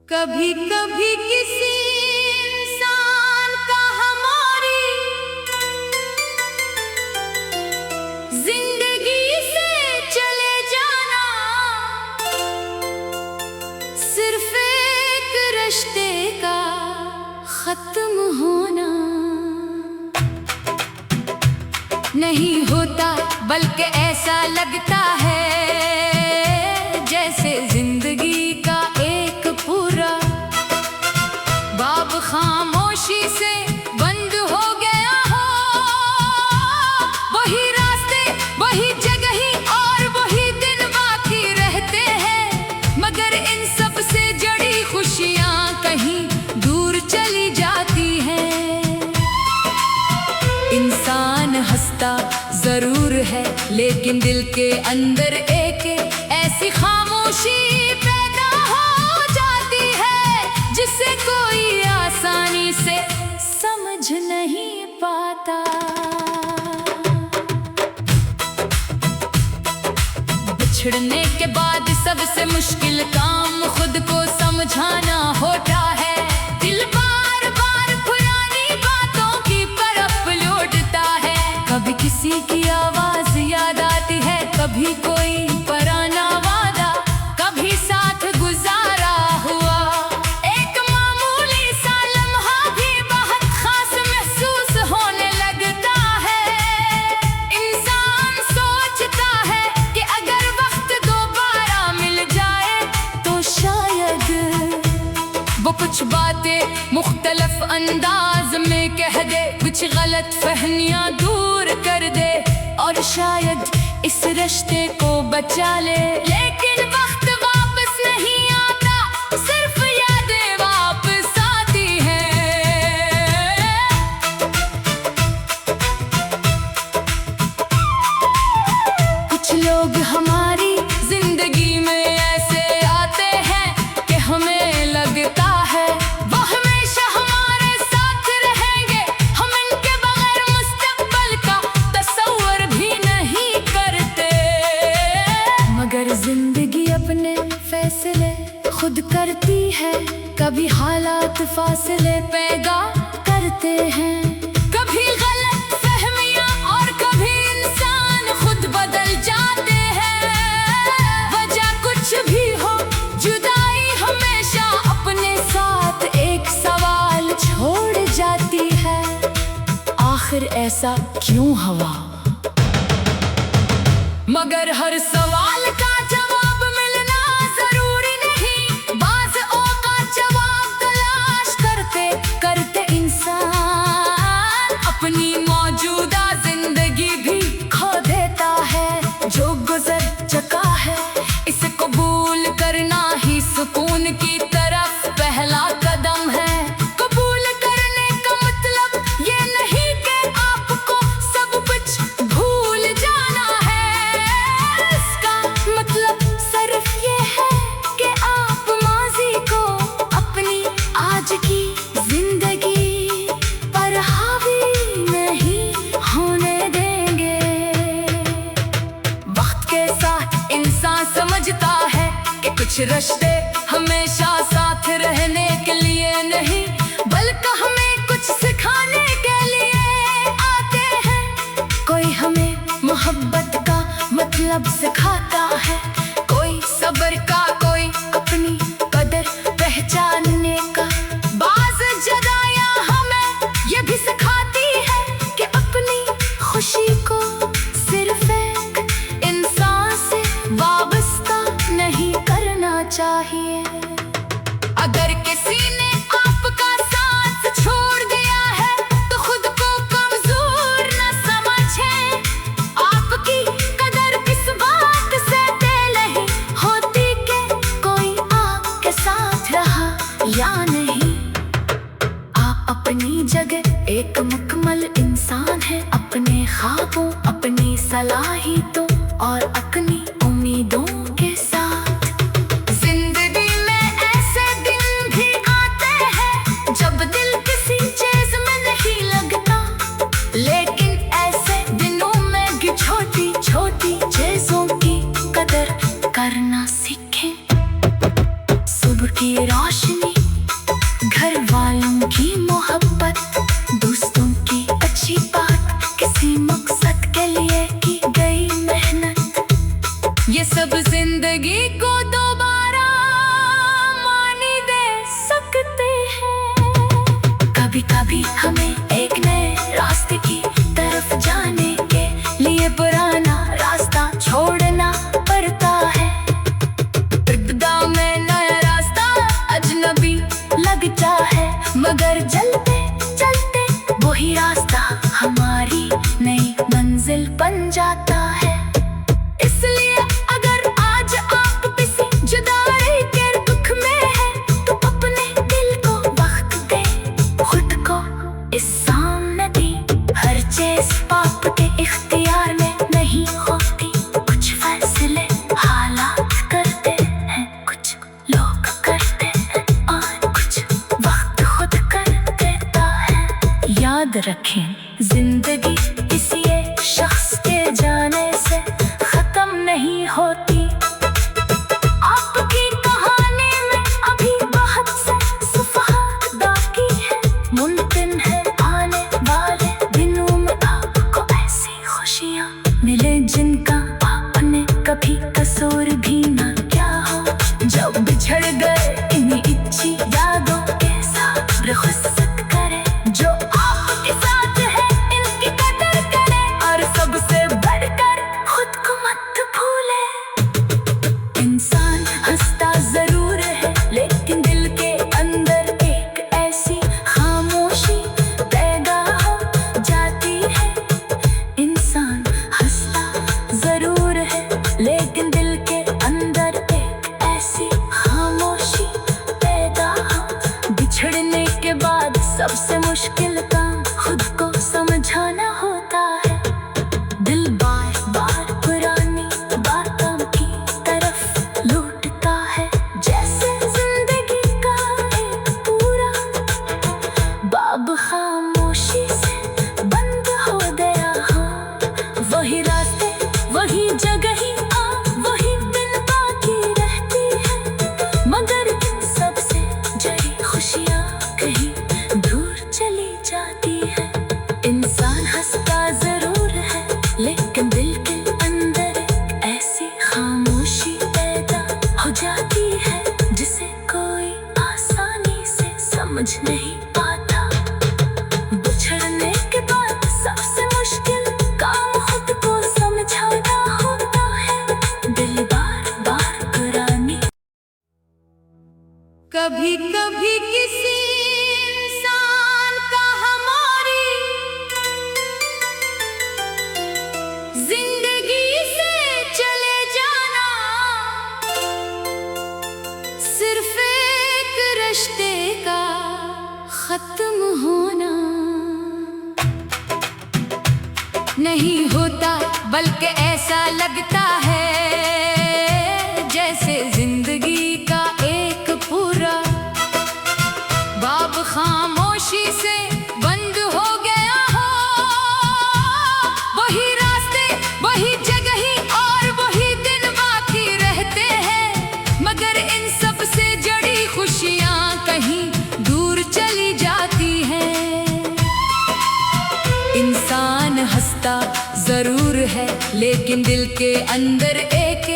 कभी कभी किसी इंसान का हमारी जिंदगी से चले जाना सिर्फ एक रिश्ते का खत्म होना नहीं होता, बल्कि ऐसा लगता है जैसे जिंदगी का एक पूरा बाब खामोशी से बंद हो गया हो। वही रास्ते, वही जगह और वही दिन बाकी रहते हैं, मगर इन सब से जड़ी खुशियां कहीं दूर चली जाती हैं। इंसान हंसता जरूर है, लेकिन दिल के अंदर एक ऐसी खामोशी पैदा हो जाती है जिसे कोई आसानी से समझ नहीं पाता। बिछड़ने के बाद सबसे मुश्किल काम खुद को समझाना होता है। दिल बार बार पुरानी बातों की तरफ लौटता है। कभी किसी की आवाज याद आती है, कभी कोई पुराना वादा, कभी साथ गुजारा हुआ एक मामूली सा लम्हा भी बहुत खास महसूस होने लगता है। इंसान सोचता है कि अगर वक्त दोबारा मिल जाए तो शायद वो कुछ बातें मुख्तलिफ अंदाज में कह दे, कुछ गलत फहमियां दूर कर दे और शायद इस रिश्ते को बचा ले। लेकिन वक्त वापस नहीं आता, सिर्फ यादें वापस आती हैं। कुछ लोग हमारी जिंदगी में ऐसे आते हैं कि हमें लगता है वो हमेशा हमारे साथ रहेंगे। हम इनके बगैर मुस्तकबिल का तस्वर भी नहीं करते, मगर जिंदगी अपने फैसले खुद करती है। कभी हालात फासले पैदा करते हैं, कभी गलत फहमियां और कभी इंसान खुद बदल जाते हैं। वजह कुछ भी हो, जुदाई हमेशा अपने साथ एक सवाल छोड़ जाती है, आखिर ऐसा क्यों हुआ? मगर हर सवाल का जवाब मिलना जरूरी नहीं। बाज़ औक़ात जवाब तलाश करते करते इंसान अपनी मौजूदा जिंदगी भी खो देता है। जो गुजर चुका है इसे कबूल करना ही सुकून की तरफ पहला कदम है। कबूल करने का मतलब ये नहीं कि आपको सब कुछ भूल जाना है। इसका मतलब सिर्फ ये है कि आप माज़ी को अपनी आज की जिंदगी पर हावी नहीं होने देंगे। वक्त के साथ इंसान समझता है कि कुछ रिश्ते हमेशा साथ रहने के लिए नहीं, बल्कि हमें कुछ सिखाने के लिए आते हैं। कोई हमें मोहब्बत का मतलब सिखाता है, कोई सब्र का, कोई अपनी कदर पहचानने का। बाज़ जदाया हमें ये भी सिखाती है कि अपनी खुशी को सिर्फ एक इंसान से वाबस्ता नहीं करना चाहिए। अगर किसी ने आपका साथ छोड़ दिया है तो खुद को कमजोर न समझें। आपकी कदर किस बात से नहीं होती कि कोई आपके साथ रहा या नहीं। आप अपनी जगह एक मुकम्मल इंसान है, अपने ख्वाबों, अपनी सलाहियतों और अपनी उम्मीदों के साथ। जिंदगी में ऐसे दिन भी आते हैं जब दिल किसी चीज में नहीं लगता, लेकिन ऐसे दिनों में भी छोटी छोटी चीजों की कदर करना सीखें। सुबह की रोशनी मगर चलते चलते वही रास्ता हमारी नई मंजिल बन जाता है। इसलिए अगर आज आप किसी जुदाई के दुख में हैं, तो अपने दिल को वक्त दे, खुद को इस सामने दी। हर चीज पाप के इख्तियार में नहीं होती, कुछ फैसले हालात करते हैं, कुछ लोग करते हैं और कुछ वक्त खुद कर देता है। याद रखें, जिंदगी किसी एक शख्स के जाने से खत्म नहीं होती। आपकी कहानी में अभी बहुत से सफ़हात बाकी है। मुमकिन है आने वाले दिनों में आपको ऐसी खुशियाँ मिले जिनका आपने कभी कसूर भी न किया हो। जब बिछड़ गए इन्हीं इच्छी यादों के साथ खुशत करें, जो आपके साथ है इनकी कदर करें, और सबसे बढ़कर खुद को मत भूले। इंसान हंसता जरूर है, लेकिन दिल के अंदर एक ऐसी खामोशी पैदा हो जाती है। इंसान हंसता जरूर है, लेकिन दिल के अंदर एक ऐसी खामोशी पैदा हो। बिछड़ने के बाद सबसे मुश्किल काम खुद को समझाना होता है। दिल बार बार पुरानी बातों की तरफ लौटता है, जैसे जिंदगी का एक पूरा बाब खामोशी से बंद हो गया हो। वही रास्ते वही जगह ही वही दिन बाकी रहती है, मगर सबसे जड़ी खुशियाँ कहीं दूर चली जाती है। इंसान हंसता जरूर है, लेकिन दिल के अंदर एक ऐसी खामोशी पैदा हो जाती है, जिसे कोई आसानी से समझ नहीं पाता। बिछड़ने के बाद सबसे मुश्किल काम खुद को समझाना होता है। दिल बार बार पुरानी कभी कभी किसी इंसान का हमारी जिंदगी से चले जाना सिर्फ एक रिश्ते का खत्म होना नहीं होता, बल्कि ऐसा लगता है जैसे जिंदगी का एक पूरा बाब खामोशी से बंद हो गया हो। वही रास्ते वही जगह ही और वही दिन बाकी रहते हैं, मगर इन सब से जड़ी खुशियाँ कहीं दूर चली जाती हैं। इंसान हंसता जरूर है, लेकिन दिल के अंदर एक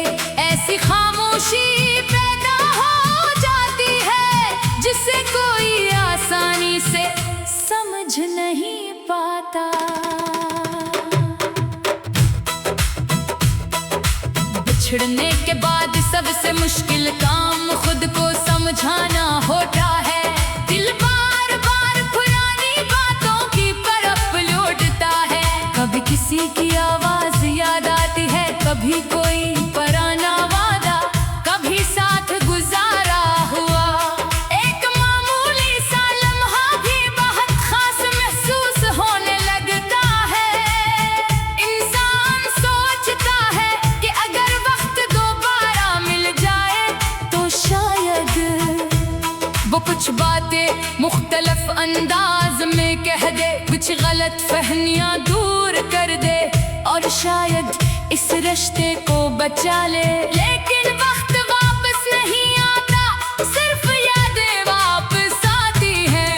ऐसी खामोशी पैदा हो जाती है, जिसे कोई आसानी से समझ नहीं पाता। बिछड़ने के बाद सबसे मुश्किल काम खुद को समझाना होता है। दिल बार बार पुरानी बातों की तरफ लौटता है। कभी किसी की आवाज याद आती है, कभी कोई पुराना वादा, कभी साथ गुजारा हुआ एक मामूली सा लम्हा भी बहुत खास महसूस होने लगता है। इंसान सोचता है कि अगर वक्त दोबारा मिल जाए तो शायद वो कुछ बातें मुख्तलिफ अंदाज में कह दे, कुछ गलत फहमियां दूर कर दे, और शायद इस रिश्ते को बचा ले। लेकिन वक्त वापस नहीं आता, सिर्फ यादें वापस आती हैं।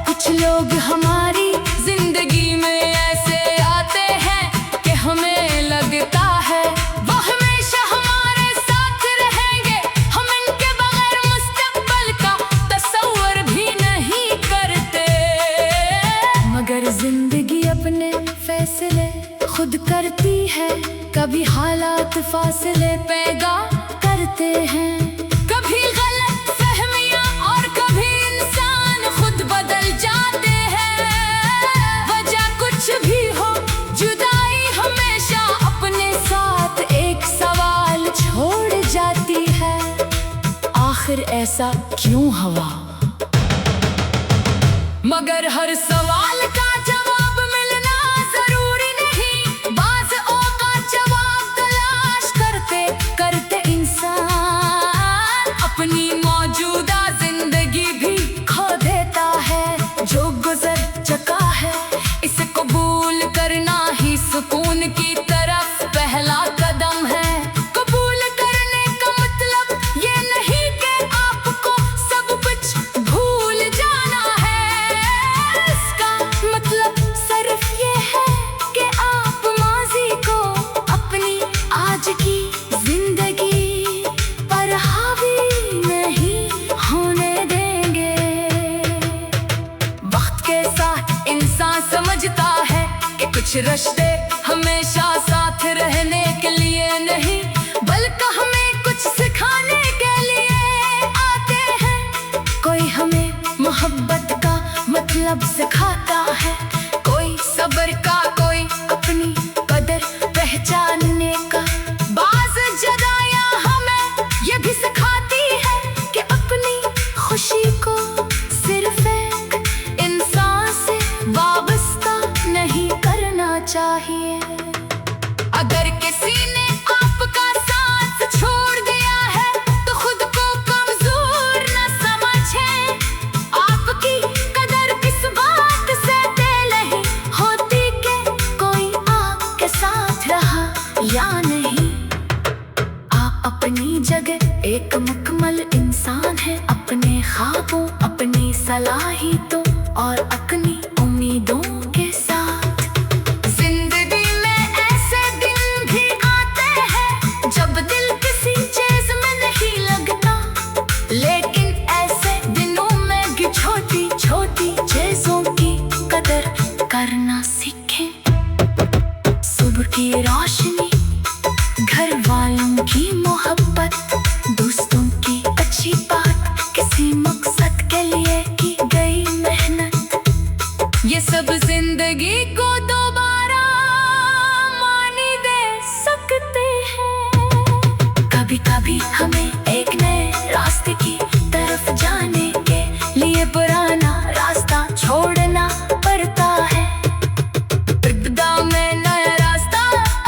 कुछ लोग हमारी जिंदगी में ऐसे आते हैं कि हमें लगता है वो हमेशा हमारे साथ रहेंगे। हम इनके बगैर मुस्तकबिल का तस्वर भी नहीं करते, मगर जिंदगी अपने फैसले खुद करती है। कभी हालात फासले पैदा करते हैं, कभी गलत फहमियां और कभी इंसान खुद बदल जाते हैं। वजह कुछ भी हो, जुदाई हमेशा अपने साथ एक सवाल छोड़ जाती है, आखिर ऐसा क्यों हुआ? मगर हर सवाल का जवाब मिलना जरूरी नहीं। बाज़ औक़ात जवाब तलाश करते करते इंसान अपनी मौजूदा जिंदगी भी खो देता है। जो गुजर चुका है इसे कबूल करना ही सुकून की तरफ पहला कदम है। कबूल करने का मतलब ये नहीं कि आपको सब कुछ भूल जाना है, इसका मतलब सिर्फ ये है कि आप माज़ी को अपनी आज की जिंदगी पर हावी नहीं होने देंगे। वक्त के साथ इंसान समझता है कि कुछ रिश्ते हमेशा साथ रहने के लिए नहीं, बल्कि हमें कुछ सिखाने के लिए आते हैं। कोई हमें मोहब्बत का मतलब सिखाता है, कोई सब्र का, कोई अपनी कदर पहचानने का। बाज़ जदाइयाँ हमें ये भी सिखाती है कि अपनी खुशी को सिर्फ एक इंसान से वाबस्ता नहीं करना चाहिए। अगर किसी ने आपका साथ छोड़ दिया है तो खुद को कमजोर न समझें। आपकी कदर किस बात से दिल नहीं होती कि कोई आपके साथ रहा या नहीं। आप अपनी जगह एक मुकम्मल इंसान है, अपने ख्वाबों, अपनी सलाहियतों और अपनी उम्मीदों के साथ। जिंदगी में ऐसे दिन भी आते हैं जब दिल किसी चीज में नहीं लगता, लेकिन ऐसे दिनों में भी छोटी छोटी चीजों की कदर करना सीखें। सुबह की रोशनी, घर वालों की मोहब्बत, दोस्तों की अच्छी बात, किसी मकसद के लिए की गई मेहनत, ये सब जिंदगी को दोबारा मानी दे सकते हैं। कभी कभी हमें एक नए रास्ते की तरफ जाने के लिए पुराना रास्ता छोड़ना पड़ता है। इब्तिदा में नया रास्ता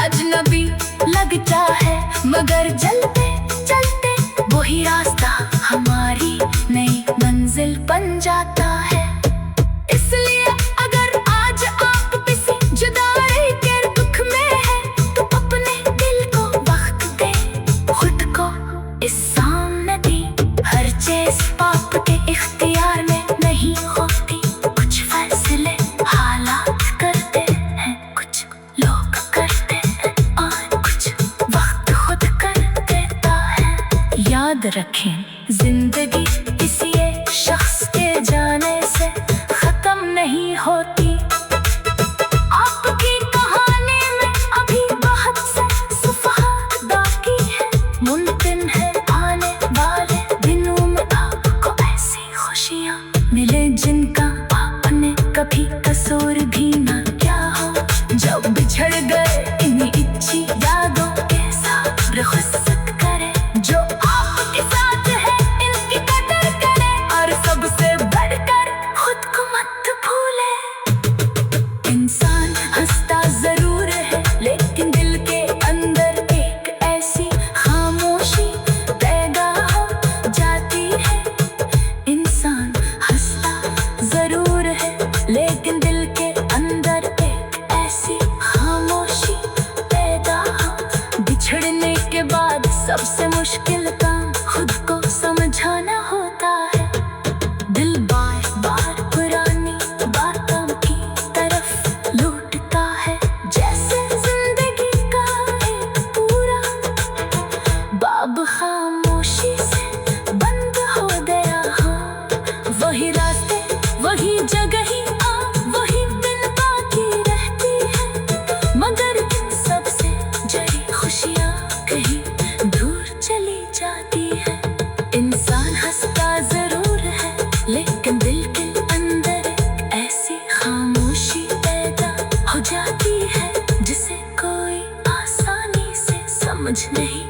अजनबी लगता है, मगर चलते चलते वही रास्ता हमारी नई मंजिल बन जाता है। इसलिए अगर आज आप किसी जुदाई के दुख में हैं तो अपने दिल को वक्त दे, खुद को इस सामने दी। हर चीज पाप के इख्तियार में नहीं होती, कुछ फैसले हालात करते हैं, कुछ लोग करते हैं और कुछ वक्त खुद कर देता है। याद रखें, जिंदगी किसी एक शख्स के जाने से खत्म नहीं होती। आपकी कहानी में अभी बहुत से सफ़हात बाकी है। मुमकिन है आने वाले दिनों में आपको ऐसी खुशियाँ मिले जिनका आपने कभी कसूर भी न किया हो। जब बिछड़ गए इन्हीं अच्छी यादों के साथ रुख़सत करें, जो आपके साथ है इनकी कदर करें और सबसे बढ़कर खुद को मत भूलें। इंसान हंसता जरूर है लेकिन दिल के अंदर एक ऐसी खामोशी पैदा हो जाती है। इंसान हंसता जरूर है लेकिन दिल के अंदर एक ऐसी खामोशी पैदा हो। बिछड़ने के बाद सबसे मुश्किल काम खुद को समझाना होता है। दिल बार बार पुरानी बातों की तरफ लौटता है, जैसे जिंदगी का एक पूरा बाब खामोशी से बंद हो गया हो। वही रास्ते, वही जगह ही वही दिन बाकी रहती है, मगर सबसे जड़ी बोझ नहीं।